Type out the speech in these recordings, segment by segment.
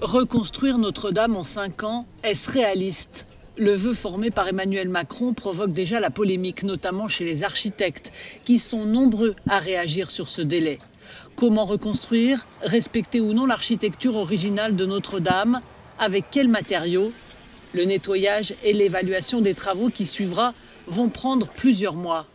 Reconstruire Notre-Dame en 5 ans, est-ce réaliste? Le vœu formé par Emmanuel Macron provoque déjà la polémique, notamment chez les architectes, qui sont nombreux à réagir sur ce délai. Comment reconstruire? Respecter ou non l'architecture originale de Notre-Dame? Avec quels matériaux? Le nettoyage et l'évaluation des travaux qui suivra vont prendre plusieurs mois.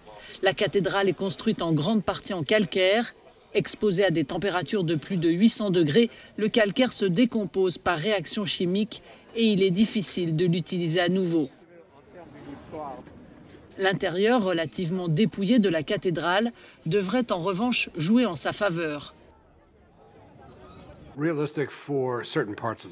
La cathédrale est construite en grande partie en calcaire. Exposé à des températures de plus de 800 degrés, le calcaire se décompose par réaction chimique et il est difficile de l'utiliser à nouveau. L'intérieur relativement dépouillé de la cathédrale devrait en revanche jouer en sa faveur.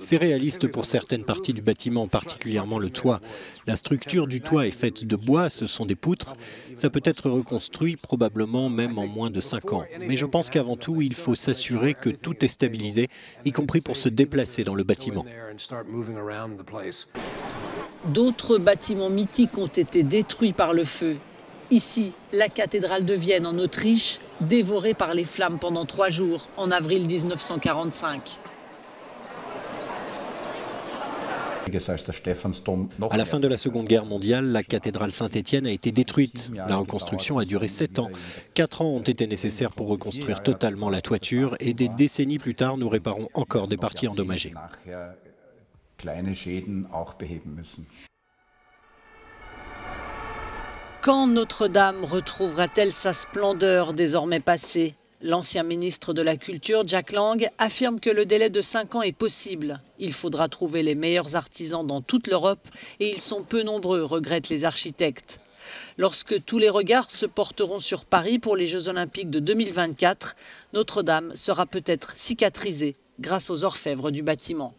C'est réaliste pour certaines parties du bâtiment, particulièrement le toit. La structure du toit est faite de bois, ce sont des poutres. Ça peut être reconstruit probablement même en moins de 5 ans. Mais je pense qu'avant tout, il faut s'assurer que tout est stabilisé, y compris pour se déplacer dans le bâtiment. D'autres bâtiments mythiques ont été détruits par le feu. Ici, la cathédrale de Vienne en Autriche, dévorée par les flammes pendant 3 jours en avril 1945. À la fin de la Seconde Guerre mondiale, la cathédrale Saint-Étienne a été détruite. La reconstruction a duré 7 ans. 4 ans ont été nécessaires pour reconstruire totalement la toiture et des décennies plus tard, nous réparons encore des parties endommagées. Quand Notre-Dame retrouvera-t-elle sa splendeur désormais passée? L'ancien ministre de la Culture, Jack Lang, affirme que le délai de 5 ans est possible. Il faudra trouver les meilleurs artisans dans toute l'Europe et ils sont peu nombreux, regrettent les architectes. Lorsque tous les regards se porteront sur Paris pour les Jeux Olympiques de 2024, Notre-Dame sera peut-être cicatrisée grâce aux orfèvres du bâtiment.